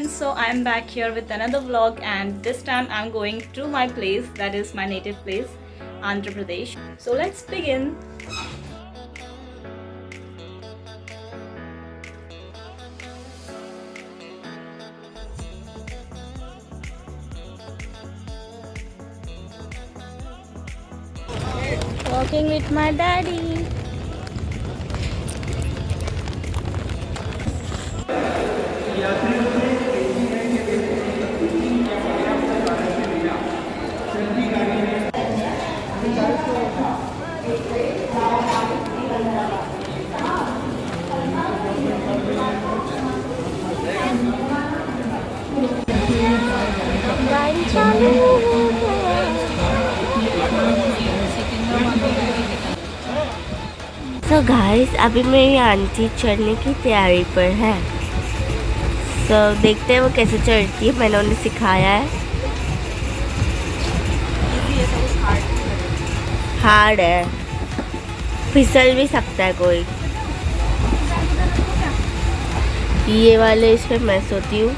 friends, so I am back here with another vlog, and this time I'm going to my place, that is my native place, Andhra Pradesh. So let's begin. Walking with my daddy. So guys अभी मेरी aunty चढ़ने की तैयारी पर है। सो देखते हैं वो कैसे चढ़ती है। मैंने उन्हें सिखाया है। हार्ड है, फिसल भी सकता है कोई। ये वाले इस पे मैं सोती हूँ।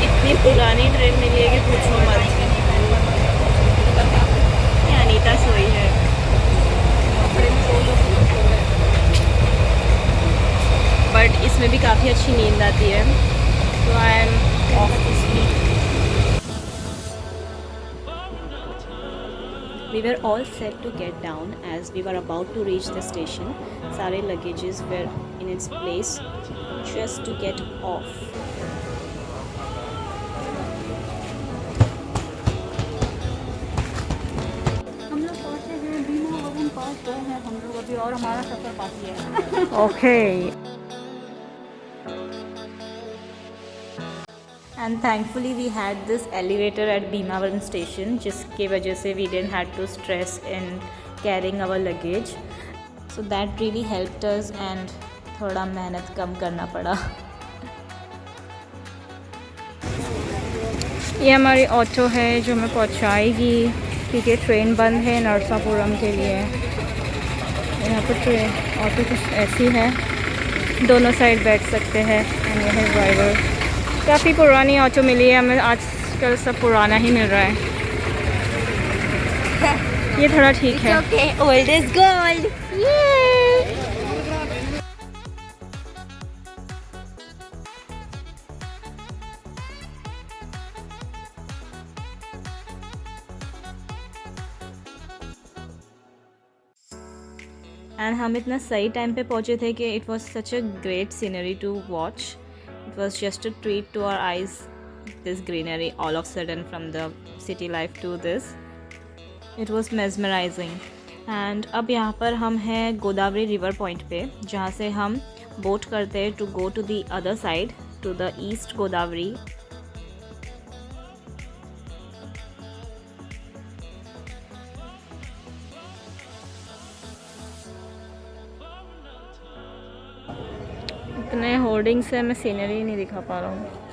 इतनी पुरानी ट्रेन मिली है कि पूछो मत। अनीता सोई है। बट इसमें भी काफ़ी अच्छी नींद आती है। तो I am off to sleep. We were all set to get down as we were about to reach the station. सारे luggages were in its place just to get off. हम लोग पहुँचे हैं, बीमा वगन पास गए हैं हम लोग अभी, और हमारा सफ़र बाकी है। Okay. And thankfully we had this elevator at Bhimavaram station, जिसके वजह से we didn't had to stress in carrying our luggage. So that really helped us and थोड़ा मेहनत कम करना पड़ा। ये हमारी ऑटो है जो हमें पहुंचाएगी, क्योंकि ट्रेन बंद है नरसापुरम के लिए। यहाँ पर ट्रेन ऑटो कुछ ऐसी है, दोनों साइड बैठ सकते हैं। एंड ये है ड्राइवर। काफ़ी पुरानी ऑटो मिली है हमें, आजकल सब पुराना ही मिल रहा है। ये थोड़ा ठीक है। Okay, old is gold. And हम इतना सही टाइम पे पहुँचे थे कि it was such a great scenery to watch. It was just a treat to our eyes, this greenery all of sudden from the city life to this. It was mesmerising. And अब यहाँ पर हम हैं Godavari river point पे, जहाँ से हम boat करते हैं to go to the other side, to the east Godavari. इतने होर्डिंग से मैं सीनरी नहीं दिखा पा रहा हूँ।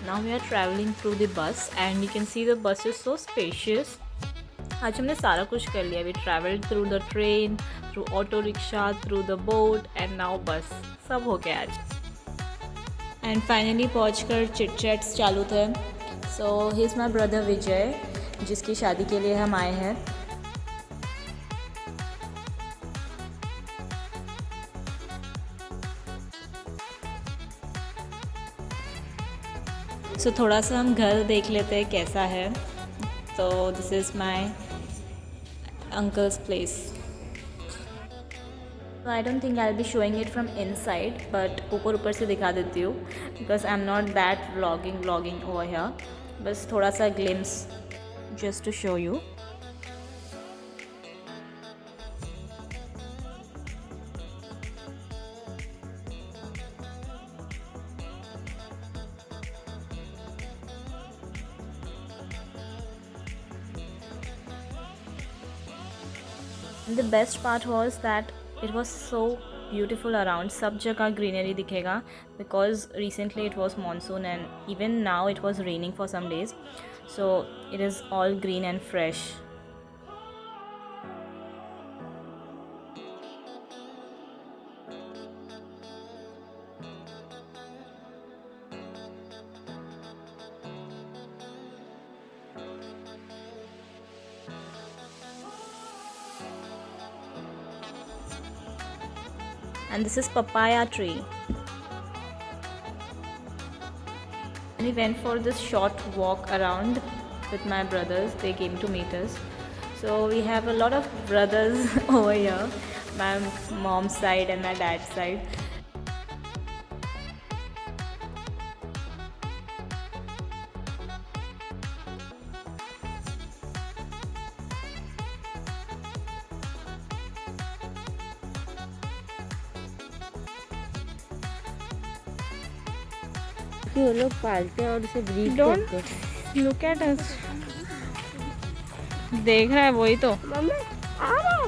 Now we are traveling through the bus and you can see the bus is so spacious. आज हमने सारा कुछ कर लिया। We travelled through the train, through auto rickshaw, through the boat and now bus. सब हो गया आज। एंड फाइनली पहुँच कर चिट चैट्स चालू थे। सो ही इज़ माई ब्रदर विजय, जिसकी शादी के लिए हम आए हैं। सो थोड़ा सा हम घर देख लेते हैं कैसा है। तो So this is my uncle's place. So I don't think I'll be showing it from inside, but ऊपर ऊपर से दिखा देती हूँ because I'm not that vlogging over here. बस थोड़ा सा glimpse just to show you. The best part was that it was so beautiful around. सब जगह greenery दिखेगा because recently it was monsoon and even now it was raining for some days, so it is all green and fresh. And this is papaya tree. And we went for this short walk around with my brothers. They came to meet us. So we have a lot of brothers over here, my mom's side and my dad's side. कि वो लोग पालते हैं और उसे breed Don't करते हैं। look at us. देख रहा है वही तो. मम्मी आ रहा है।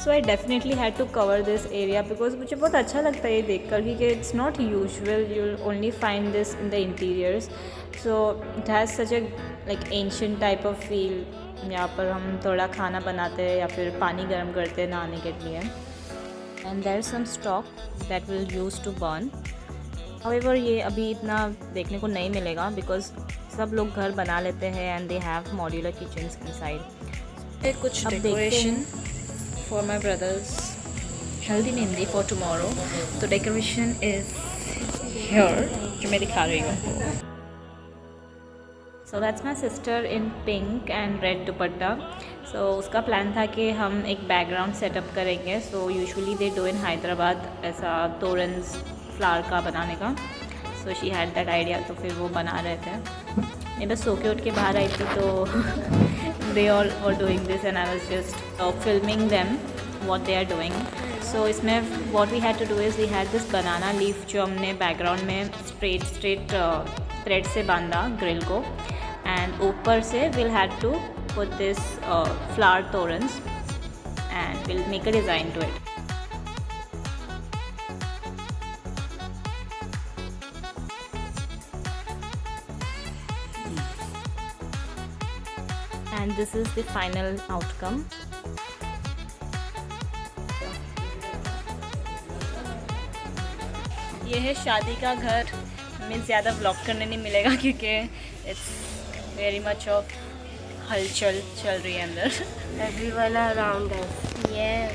So I definitely had to cover this area because मुझे बहुत अच्छा लगता है ये देखकर क्योंकि it's not usual. You'll only find this in the interiors. So it has such a like ancient type of feel. यहाँ पर हम थोड़ा खाना बनाते हैं या फिर पानी गर्म करते हैं नहाने के लिए. And there's some stock that we'll use to burn. However ये अभी इतना देखने को नहीं मिलेगा because सब लोग घर बना लेते हैं and they have modular kitchens inside. फिर कुछ decoration for my brother's healthy mehndi for tomorrow. तो decoration is here जो मैं दिखा रही हूँ. So that's my sister in pink and red dupatta. So उसका प्लान था कि हम एक बैकग्राउंड सेटअप करेंगे. So usually they do in Hyderabad ऐसा तोरन्स फ्लावर का बनाने का. So she had that idea तो फिर वो बना रहे थे. मैं बस सो के उठ के बाहर आई थी तो they all were doing this and I was just filming them what they are doing. So इसमें what we had to do is we had this banana leaf जो हमने बैकग्राउंड में straight थ्रेड से बांधा ग्रिल को and ऊपर से we'll had to put this flower torrents and we'll make a design to it. And this is the final outcome. ये है शादी का घर. हमें ज़्यादा व्लॉग करने नहीं मिलेगा क्योंकि इट्स वेरी मच ऑफ हलचल चल रही है अंदर. Everyone around us. Yes.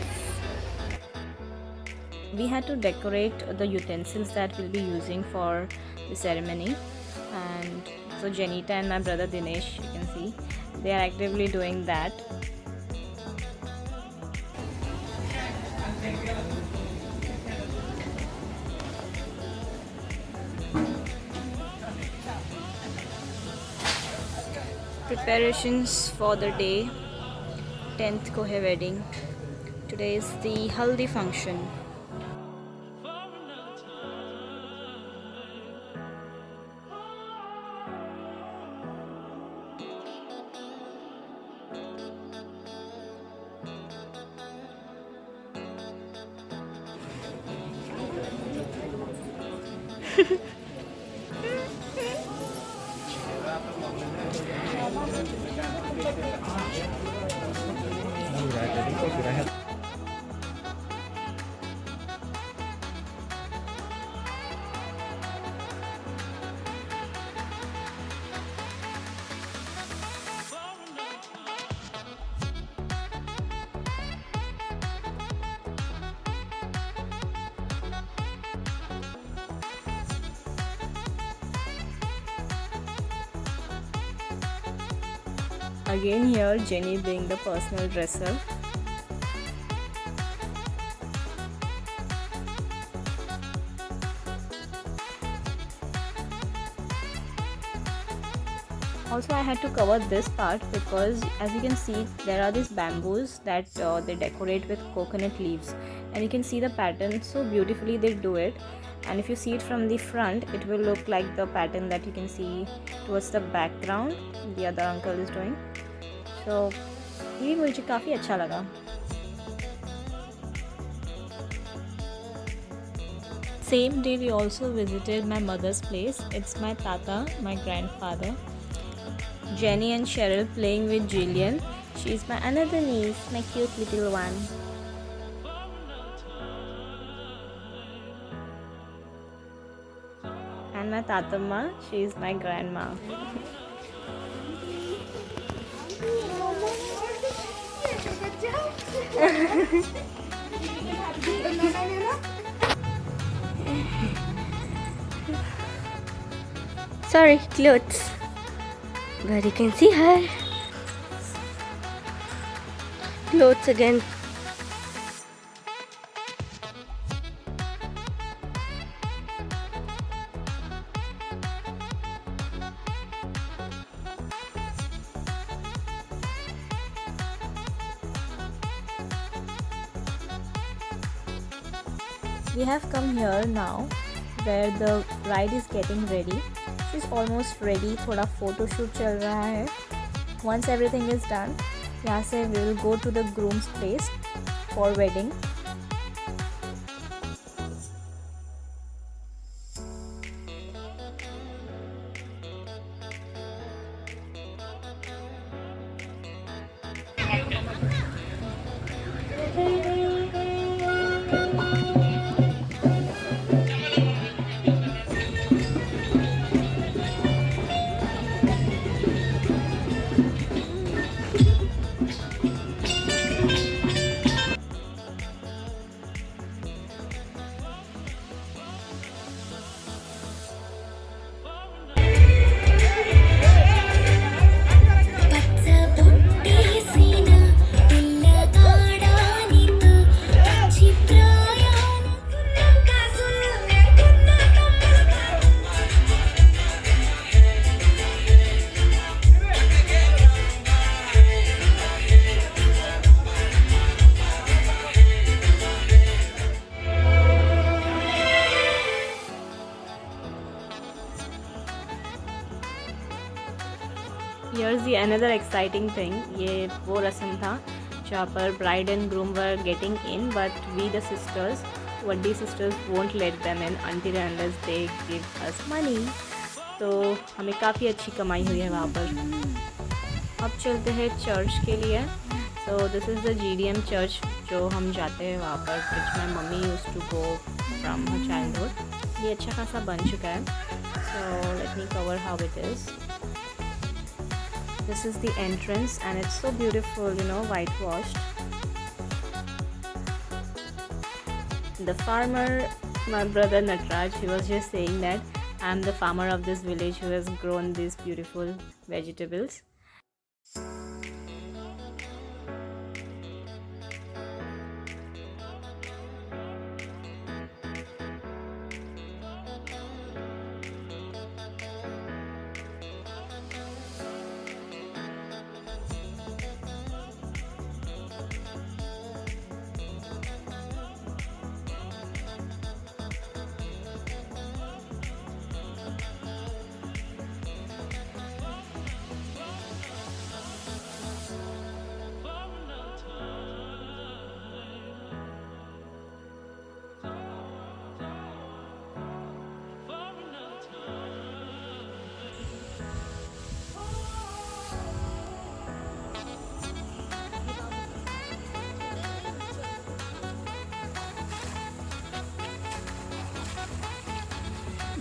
We had to decorate the utensils that we'll be using for the ceremony. And so Janita and my brother Dinesh, you can see, they are actively doing that. Preparations for the day. 10th को है wedding. Today is the haldi function. Again here Jenny being the personal dresser. Also I had to cover this part because as you can see there are these bamboos that they decorate with coconut leaves, and you can see the pattern so beautifully they do it. And if you see it from the front, it will look like the pattern that you can see towards the background the other uncle is doing. So ये मुझे काफ़ी अच्छा लगा. Same day we also visited my mother's place. It's my tata, my grandfather. Jenny and Cheryl playing with Jillian. She's my another niece, my cute little one. And my tatamma, she's my grandma. Sorry, clothes. But you can see her. Clothes again. We have come here now where the bride is getting ready. She's almost ready. थोड़ा photo shoot चल रहा है. Once everything is done, यहाँ से we will go to the groom's place for wedding. Here's the another exciting thing. ये वो रस्म था जहाँ पर bride and groom were getting in, but we the sisters, Vaddi sisters won't let them in until and unless they give us money. तो हमें काफ़ी अच्छी कमाई हुई है वहाँ पर. अब चलते हैं चर्च के लिए. So this is the GDM church जो हम जाते हैं वहाँ पर, which my mummy used to go from her childhood. ये अच्छा खासा बन चुका है. So let me cover how it is. This is the entrance and it's so beautiful, you know, whitewashed. The farmer, my brother Natraj, he was just saying that I'm the farmer of this village who has grown these beautiful vegetables.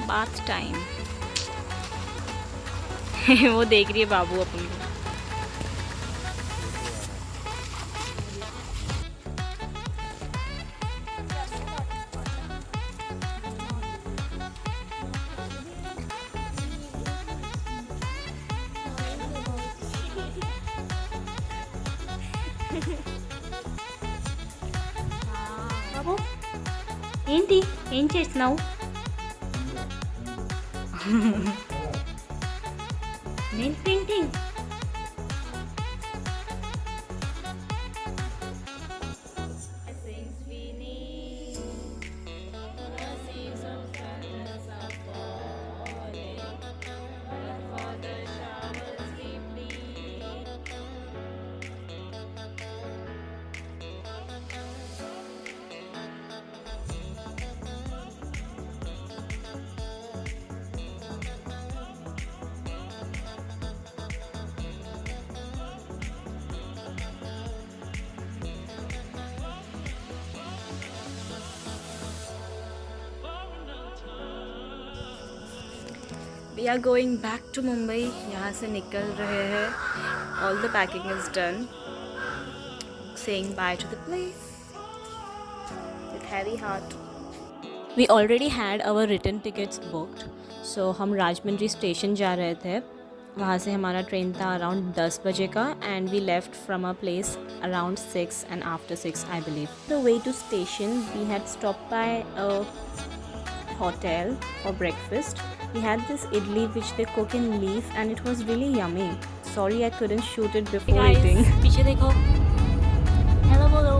Bath time. वो देख रही है बाबू अपन को. బాబు ఏంటి ఏం చేస్తున్నావు? నేను painting. We are going back to Mumbai. यहाँ से निकल रहे हैं. All the packing is done. Saying bye to the place with heavy heart. We already had our return tickets booked. So हम राजमंड्री स्टेशन जा रहे थे. वहाँ से हमारा ट्रेन था अराउंड 10 बजे का and we left from our place around 6 and after 6 I believe. The way to station we had stopped by a hotel for breakfast. We had this idli which they cook in leaf and it was really yummy. Sorry I couldn't shoot it before eating. पीछे देखो. Hello बोलो.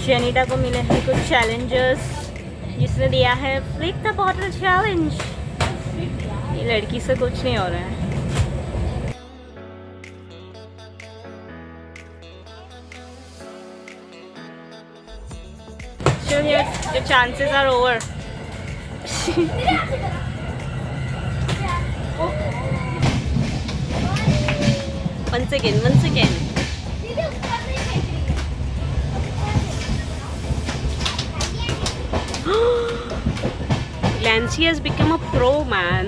जेनिटा को मिले हैं कुछ Challengers जिसने दिया है फ्लिप द बॉटल चैलेंज. ये लड़की से कुछ नहीं हो रहा है. So your chances are over. Once again. Glancy has become a pro, man.